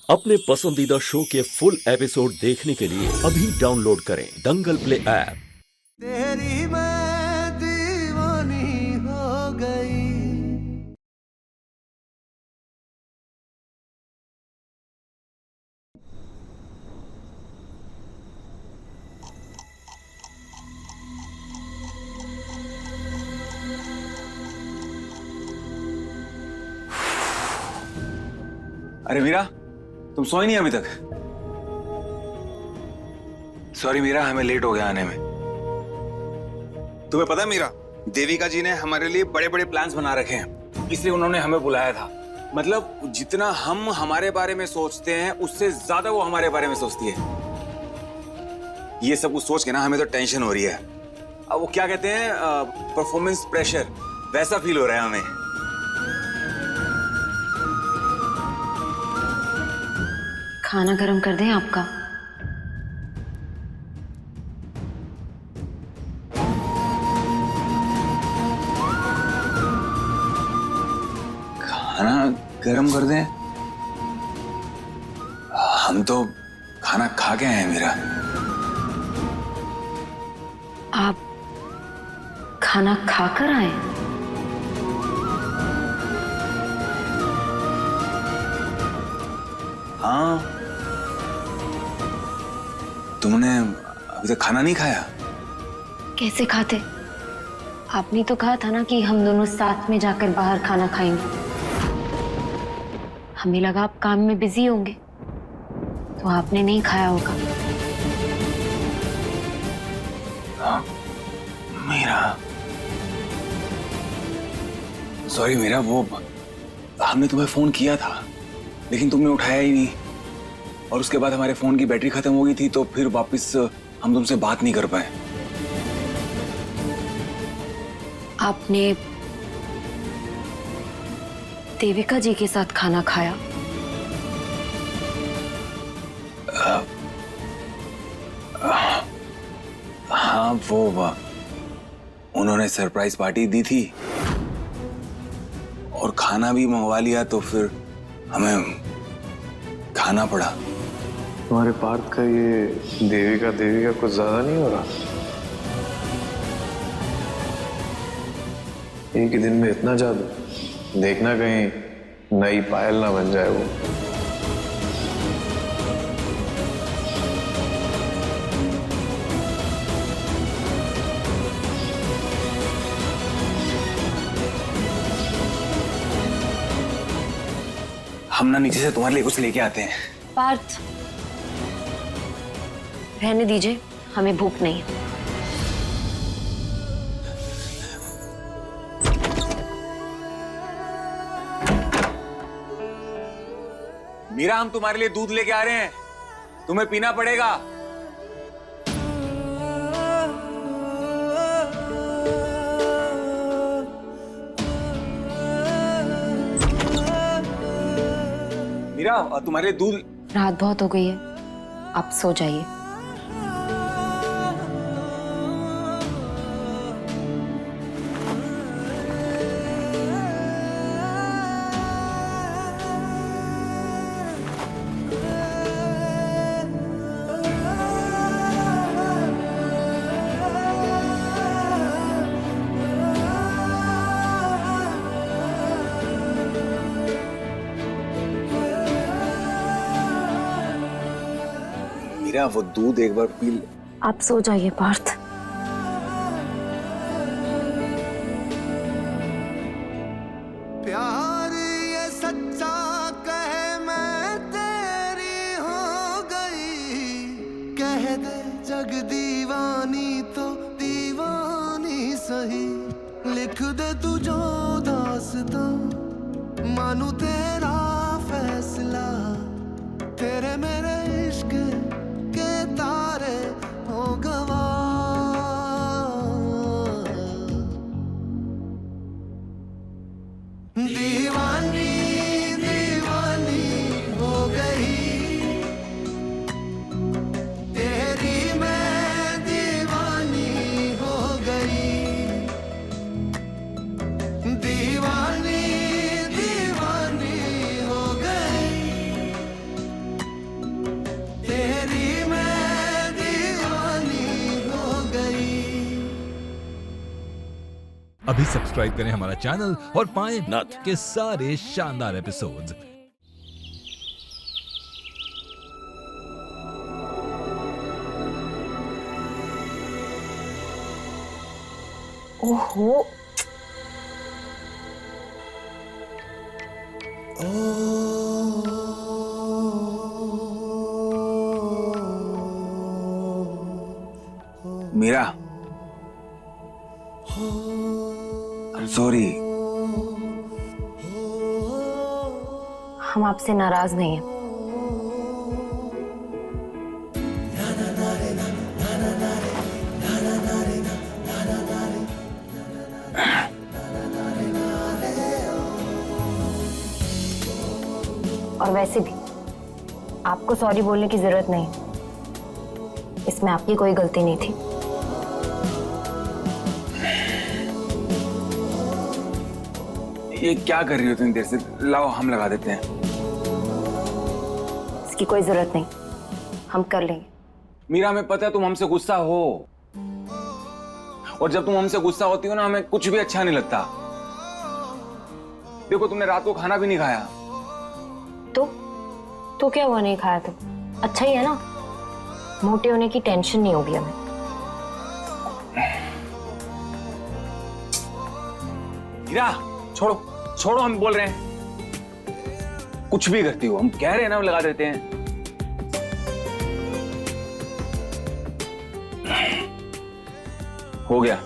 अपने पसंदीदा शो के फुल एपिसोड देखने के लिए अभी डाउनलोड करें दंगल प्ले ऐप। तेरी मैं दीवानी हो गई। अरे मीरा, तुम सोई नहीं अभी तक? सॉरी मीरा, हमें लेट हो गया आने में। तुम्हें पता है मीरा, देविका जी ने हमारे लिए बड़े बड़े प्लान्स बना रखे हैं, इसलिए उन्होंने हमें बुलाया था। मतलब जितना हम हमारे बारे में सोचते हैं उससे ज्यादा वो हमारे बारे में सोचती है। ये सब कुछ सोच के ना हमें तो टेंशन हो रही है। अब वो क्या कहते हैं, परफॉर्मेंस प्रेशर, वैसा फील हो रहा है हमें। खाना गरम कर दें आपका? खाना गरम कर दें? हम तो खाना खा के आए हैं मीरा। आप खाना खाकर आए? हाँ, तुमने अभी तक खाना नहीं खाया? कैसे खाते? आपने तो कहा था ना कि हम दोनों साथ में जाकर बाहर खाना खाएंगे। हमें लगा आप काम में बिजी होंगे, तो आपने नहीं खाया होगा। मीरा, सॉरी मीरा, वो हमने तुम्हें फोन किया था लेकिन तुमने उठाया ही नहीं, और उसके बाद हमारे फोन की बैटरी खत्म हो गई थी, तो फिर वापस हम तुमसे बात नहीं कर पाए। आपने देविका जी के साथ खाना खाया? हाँ, वो उन्होंने सरप्राइज पार्टी दी थी और खाना भी मंगवा लिया, तो फिर हमें खाना पड़ा। तुम्हारे पार्थ का ये देविका कुछ ज्यादा नहीं हो रहा? एक ही दिन में इतना जादू, देखना कहीं नई पायल ना बन जाए वो। हम ना नीचे से तुम्हारे लिए कुछ लेके आते हैं। पार्थ, रहने दीजिए, हमें भूख नहीं है। मीरा, हम तुम्हारे लिए दूध लेके आ रहे हैं, तुम्हें पीना पड़ेगा। मीरा, तुम्हारे लिए दूध। रात बहुत हो गई है, आप सो जाइए। मीरा, वो दूध एक बार पी। आप सो जाइए पार्थ। प्यार ये सच्चा कहे मैं तेरी हो गई, कह दे जग दीवानी तो दीवानी सही, लिख दे तू जो दास्तां, मानू तेरा फैसला, तेरे मेरे इश्क के तारे हो गवा। दीवानी दीवानी हो गई, तेरी मैं दीवानी हो गई। दीवानी दीवानी हो गई, अभी सब्सक्राइब करें हमारा चैनल और पाएं नथ के सारे शानदार एपिसोड्स। ओहो, मीरा, I'm sorry। हम आपसे नाराज नहीं हैं। और वैसे भी आपको सॉरी बोलने की जरूरत नहीं, इसमें आपकी कोई गलती नहीं थी। ये क्या कर रही हो इतनी देर से? लाओ हम लगा देते हैं। इसकी कोई जरूरत नहीं, हम कर लेंगे। मीरा, हमें पता है तुम हमसे गुस्सा हो, और जब तुम हमसे गुस्सा होती हो ना, हमें कुछ भी अच्छा नहीं लगता। देखो, तुमने रात को खाना भी नहीं खाया। तो क्या हुआ नहीं खाया तो? अच्छा ही है ना, मोटे होने की टेंशन नहीं होगी हमें। मीरा, छोड़ो छोड़ो, हम बोल रहे हैं। कुछ भी करती हो, हम कह रहे हैं ना, हम लगा देते हैं। हो गया।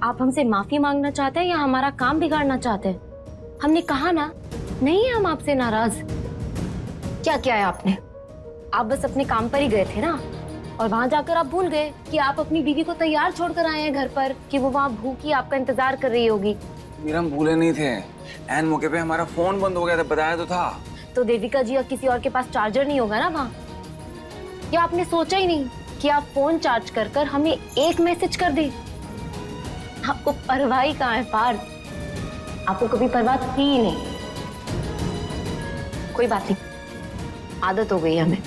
आप हमसे माफी मांगना चाहते हैं या हमारा काम बिगाड़ना चाहते हैं? हमने कहा ना, नहीं है हम आपसे नाराज। क्या किया है आपने? आप बस अपने काम पर ही गए थे ना, और वहां जाकर आप भूल गए कि आप अपनी बीवी को तैयार छोड़कर आए हैं घर पर, कि वो वहां भूखी आपका इंतजार कर रही होगी। मीरा, हम भूले नहीं थे। एन मौके पे हमारा फोन बंद हो गया था, बताया तो था। तो देविका जी या किसी और के पास चार्जर नहीं होगा ना वहाँ? या आपने सोचा ही नहीं कि आप फोन चार्ज कर कर हमें एक मैसेज कर दे? आपको परवाह ही कहाँ है पार्थ? आपको कभी परवाह थी ही नहीं। कोई बात नहीं, आदत हो गई हमें।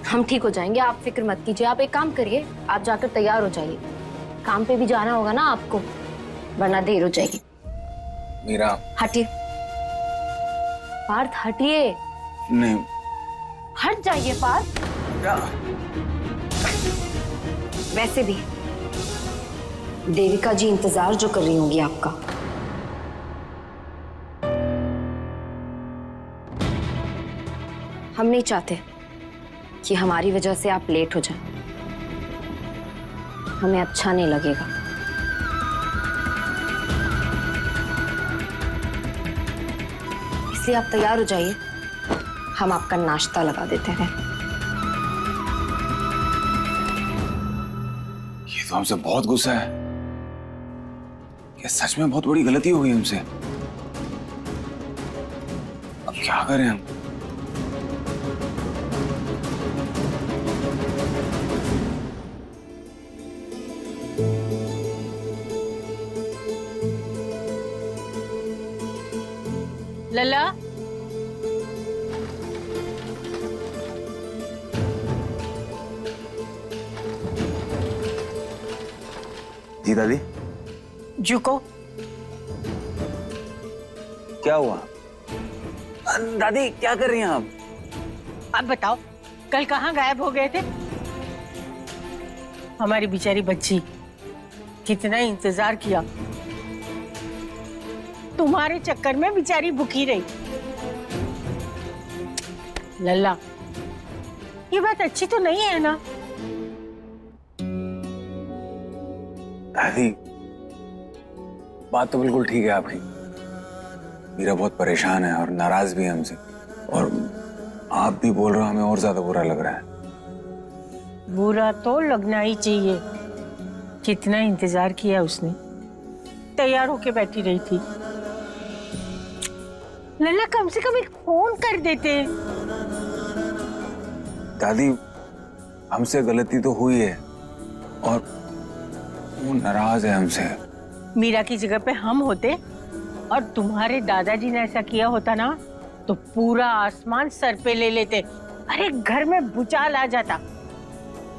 हम ठीक हो जाएंगे, आप फिक्र मत कीजिए। आप एक काम करिए, आप जाकर तैयार हो जाइए। काम पे भी जाना होगा ना आपको, वरना देर हो जाएगी। मीरा, हटिए पार्थ, हटिए। नहीं। हट जाइए पार्थ। वैसे भी देविका जी इंतजार जो कर रही होंगी आपका। हम नहीं चाहते कि हमारी वजह से आप लेट हो जाएं। हमें अच्छा नहीं लगेगा। इसलिए आप तैयार हो जाइए, हम आपका नाश्ता लगा देते हैं। ये तो हमसे बहुत गुस्सा है। ये सच में बहुत बड़ी गलती हो गई हमसे। अब क्या करें हम? लला, जी दादी। झुको। क्या हुआ? दादी क्या कर रही हैं आप? अब बताओ, कल कहाँ गायब हो गए थे? हमारी बेचारी बच्ची, कितना इंतजार किया, तुम्हारे चक्कर में बेचारी भूखी रही। लल्ला, ये बात अच्छी तो नहीं है ना? दादी बात तो बिल्कुल ठीक है आपकी। मीरा बहुत परेशान है और नाराज भी है हमसे, और आप भी बोल रहे हो, हमें और ज्यादा बुरा लग रहा है। बुरा तो लगना ही चाहिए। कितना इंतजार किया उसने, तैयार होके बैठी रही थी। लल्ला, कम से कम एक फोन कर देते। दादी हमसे गलती तो हुई है और वो नाराज है हमसे। मीरा की जगह पे हम होते और तुम्हारे दादाजी ने ऐसा किया होता ना, तो पूरा आसमान सर पे ले लेते। अरे घर में भूचाल आ जाता।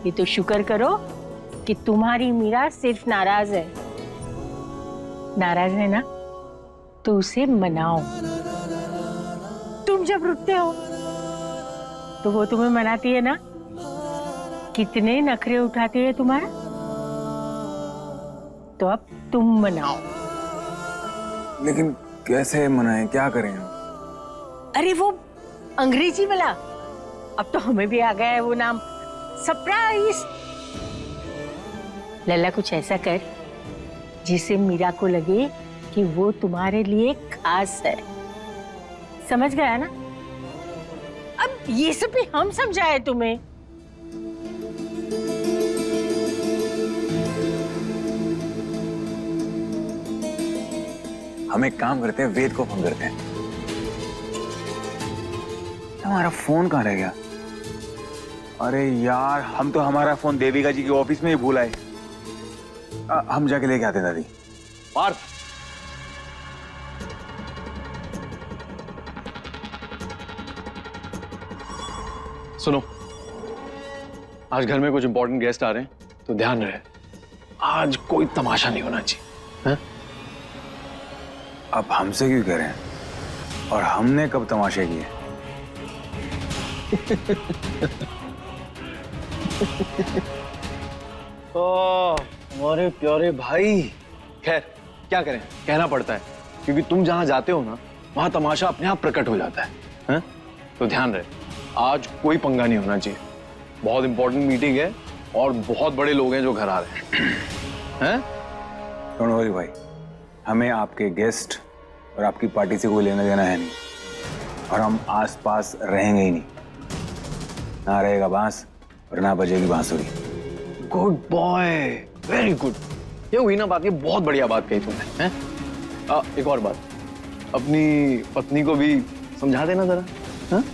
ये तो शुक्र करो कि तुम्हारी मीरा सिर्फ नाराज है। नाराज है ना, तो उसे मनाओ। तुम जब रुकते हो तो वो तुम्हें मनाती है ना। कितने नखरे उठाती है तुम्हारा, तो अब तुम मनाओ। लेकिन कैसे मनाएं, क्या करें हम? अरे वो अंग्रेजी वाला, अब तो हमें भी आ गया है वो नाम, सरप्राइज। लल्ला, कुछ ऐसा कर जिससे मीरा को लगे कि वो तुम्हारे लिए खास है। समझ गया ना? अब ये सब भी हम समझाए तुम्हें। हम एक काम करते हैं, वेद को फोन करते हैं। हमारा फोन कहाँ रह गया? अरे यार, हम तो हमारा फोन देविका जी के ऑफिस में ही भूल आए। हम जाके लेके आते हैं दादी। पार्थ, सुनो, आज घर में कुछ इंपॉर्टेंट गेस्ट आ रहे हैं, तो ध्यान रहे, आज कोई तमाशा नहीं होना चाहिए। हैं? अब हमसे क्यों कह रहे हैं? और हमने कब तमाशे किए? हमारे प्यारे भाई, खैर क्या करें, कहना पड़ता है, क्योंकि तुम जहां जाते हो ना, वहां तमाशा अपने आप प्रकट हो जाता है। हैं? तो ध्यान रहे, आज कोई पंगा नहीं होना चाहिए। बहुत इंपॉर्टेंट मीटिंग है और बहुत बड़े लोग हैं जो घर आ रहे हैं। डोंट वरी भाई, हमें आपके गेस्ट और आपकी पार्टी से कोई लेना देना है नहीं, और हम आसपास रहेंगे ही नहीं। ना रहेगा बांस और ना बजेगी बांसुरी। Good boy, very good. ये हुई ना बात, ये बहुत बढ़िया बात कही तुमने। हैं? एक और बात, अपनी पत्नी को भी समझा देना जरा। हैं?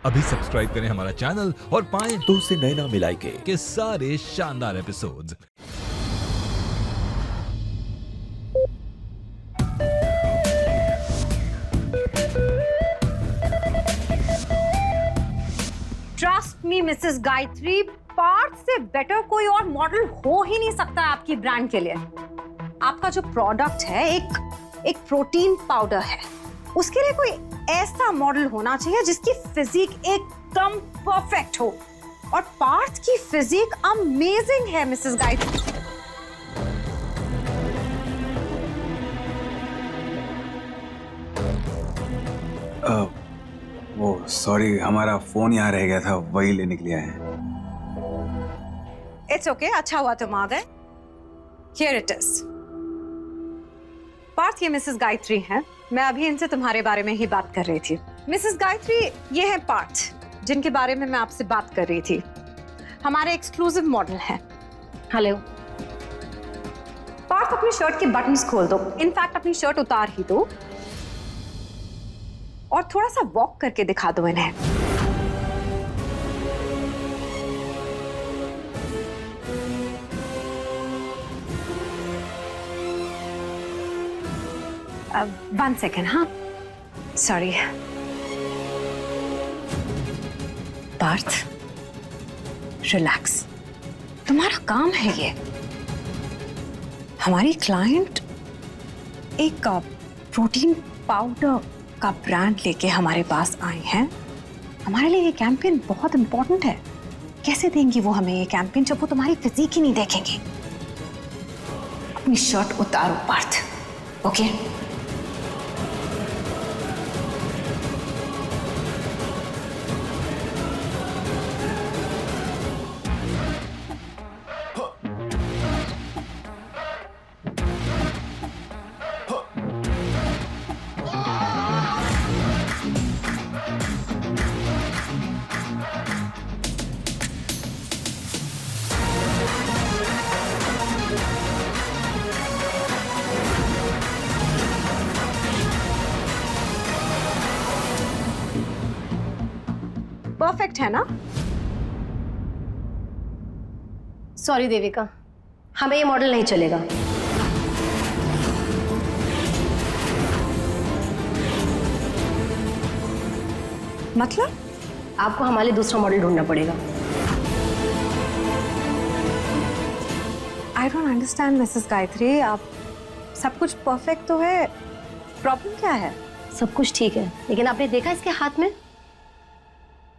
अभी सब्सक्राइब करें हमारा चैनल और पाएं तो उससे नैना मिलाई के सारे शानदार episodes. Trust me Mrs Gayatri, Parth से बेटर कोई और मॉडल हो ही नहीं सकता आपकी ब्रांड के लिए। आपका जो प्रोडक्ट है एक प्रोटीन पाउडर है, उसके लिए कोई ऐसा मॉडल होना चाहिए जिसकी फिजिक एकदम परफेक्ट हो, और पार्थ की फिजिक अमेजिंग है मिसेस गायत्री। वो सॉरी, हमारा फोन यहाँ रह गया था, वही लेने के लिए आए हैं। इट्स ओके, अच्छा हुआ तुम आ गए। Here it is. पार्थ, ये मिसेस गायत्री हैं, मैं अभी इनसे तुम्हारे बारे में ही बात कर रही थी। मिसेस गायत्री, ये है पार्थ जिनके बारे में मैं आपसे बात कर रही थी। हमारे एक्सक्लूसिव मॉडल हैं। हेलो। पार्थ, अपनी शर्ट के बटन्स खोल दो। इनफैक्ट अपनी शर्ट उतार ही दो और थोड़ा सा वॉक करके दिखा दो इन्हें। वन सेकेंड, हाँ, सॉरी। पार्थ, रिलैक्स, तुम्हारा काम है ये। हमारी क्लाइंट एक प्रोटीन पाउडर का ब्रांड लेके हमारे पास आए हैं। हमारे लिए ये कैंपेन बहुत इंपॉर्टेंट है। कैसे देंगी वो हमें ये कैंपेन जब वो तुम्हारी फिजिक ही नहीं देखेंगी? अपनी शर्ट उतारो पार्थ, ओके? परफेक्ट है ना? सॉरी देविका, हमें ये मॉडल नहीं चलेगा। मतलब? आपको हमारे लिए दूसरा मॉडल ढूंढना पड़ेगा। I don't understand Mrs Gayatri, आप सब कुछ परफेक्ट तो है, प्रॉब्लम क्या है? सब कुछ ठीक है, लेकिन आपने देखा इसके हाथ में?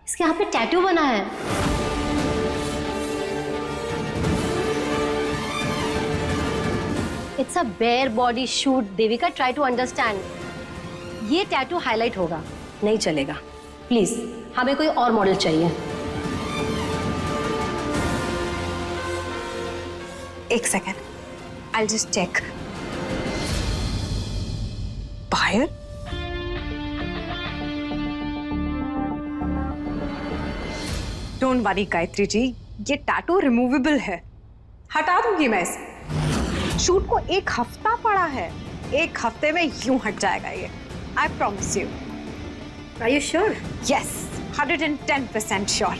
इसके हाथ में टैटू बना है। It's a bare body shoot. Devika, try to understand. ये टैटू हाईलाइट होगा, नहीं चलेगा। प्लीज, हमें कोई और मॉडल चाहिए। एक सेकेंड, आई जस्ट चेक। बाहर? डोंट वरी गायत्री जी, ये टैटू रिमूवेबल है, हटा दूंगी मैं इसे। शूट को 1 हफ्ता पड़ा है, 1 हफ्ते में यूं हट जाएगा ये। I promise you. Are you sure? Yes, 110% sure.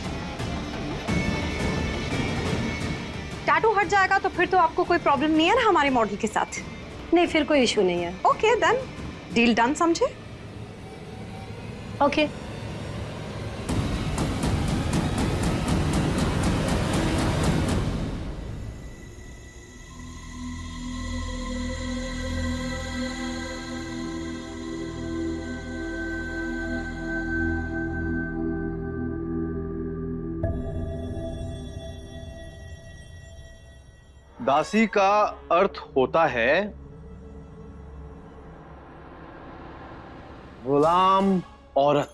Tattoo हट जाएगा तो फिर तो आपको कोई प्रॉब्लम नहीं है ना हमारे मॉडल के साथ? नहीं, फिर कोई इशू नहीं है। ओके देन, डील डन, समझे? ओके। दासी का अर्थ होता है गुलाम औरत।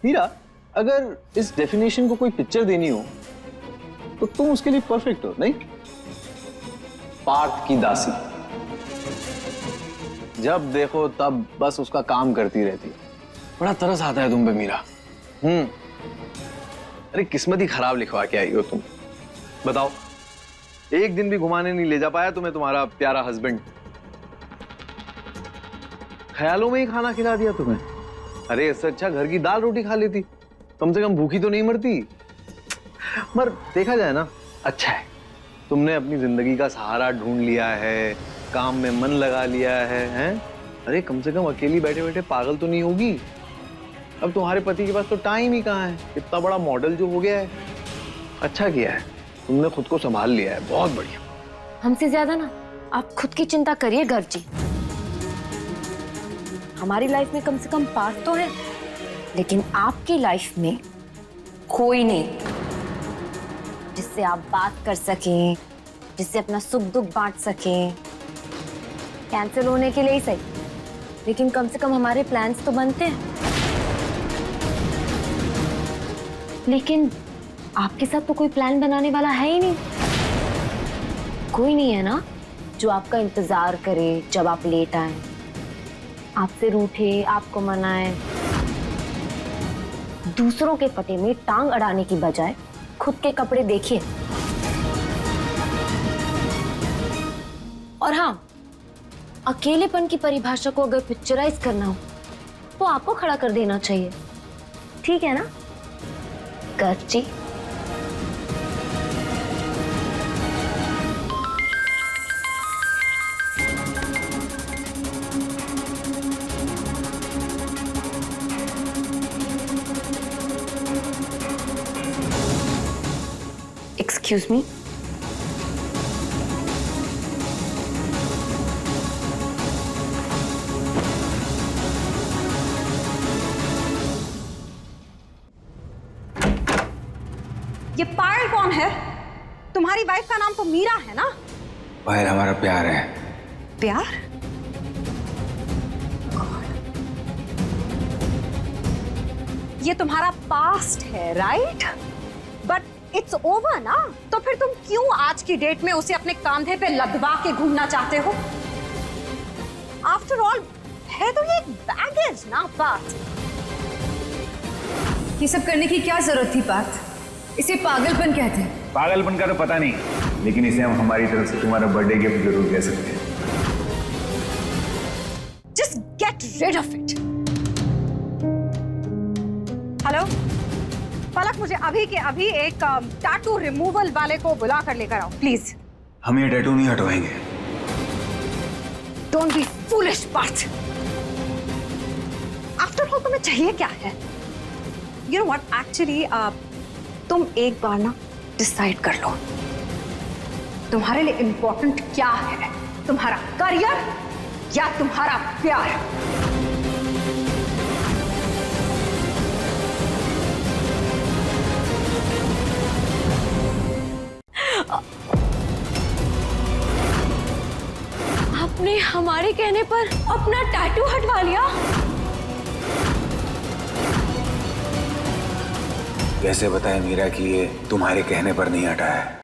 मीरा, अगर इस डेफिनेशन को कोई पिक्चर देनी हो तो तुम उसके लिए परफेक्ट हो, नहीं? पार्थ की दासी, जब देखो तब बस उसका काम करती रहती। बड़ा तरस आता है तुम पे मीरा। अरे किस्मत ही खराब लिखवा के आई हो तुम। बताओ, एक दिन भी घुमाने नहीं ले जा पाया तुम्हें तुम्हारा प्यारा हस्बैंड। ख्यालों में ही खाना खिला दिया तुम्हें। अरे इससे अच्छा घर की दाल रोटी खा लेती, कम से कम भूखी तो नहीं मरती। मगर देखा जाए ना, अच्छा है तुमने अपनी जिंदगी का सहारा ढूंढ लिया है, काम में मन लगा लिया है, हैं? अरे कम से कम अकेली बैठे बैठे पागल तो नहीं होगी। अब तुम्हारे पति के पास तो टाइम ही कहाँ है, इतना बड़ा मॉडल जो हो गया है। अच्छा किया है तुमने, खुद को संभाल लिया है, बहुत बढ़िया। हमसे ज्यादा ना आप खुद की चिंता करिए गर्ग जी। हमारी लाइफ में कम से कम पार्थ तो है, लेकिन आपकी लाइफ में कोई नहीं जिससे आप बात कर सकें, जिससे अपना सुख दुख बांट सकें। कैंसिल होने के लिए ही सही, लेकिन कम से कम हमारे प्लान्स तो बनते हैं। लेकिन आपके साथ तो कोई प्लान बनाने वाला है ही नहीं। कोई नहीं है ना? जो आपका इंतजार करे जब आप लेट आए, आपसे रूठे, आपको मनाए। दूसरों के पटे में टांग अड़ाने की बजाय खुद के कपड़े देखिए। और हाँ, अकेलेपन की परिभाषा को अगर पिक्चराइज करना हो तो आपको खड़ा कर देना चाहिए, ठीक है ना गर्व जी? Excuse me. ये पायल कौन है? तुम्हारी वाइफ का नाम तो मीरा है ना? पायल हमारा प्यार है। प्यार? ये तुम्हारा पास्ट है, राइट? बट इट्स ओवर ना, तो फिर तुम क्यों आज की डेट में उसे अपने कंधे पे लदवा के घूमना चाहते हो? आफ्टर ऑल है तो ये एक बैगेज ना पार्थ। ये सब करने की क्या जरूरत थी पार्थ? इसे पागलपन कहते हैं। पागलपन का तो पता नहीं, लेकिन इसे हम हमारी तरफ से तुम्हारा बर्थडे गिफ्ट जरूर कह सकते हैं। Just get rid of it. Hello Palak, मुझे अभी के अभी एक टैटू रिमूवल वाले को बुला कर लेकर आओ प्लीज। हम ये टैटू नहीं हटवाएंगे। Don't be foolish Parth. After all तुम्हें चाहिए क्या है? यू नो व्हाट, एक्चुअली तुम एक बार ना डिसाइड कर लो तुम्हारे लिए इंपॉर्टेंट क्या है, तुम्हारा करियर या तुम्हारा प्यार? आपने हमारे कहने पर अपना टैटू हटवा लिया? कैसे बताएं मीरा कि ये तुम्हारे कहने पर नहीं हटा है?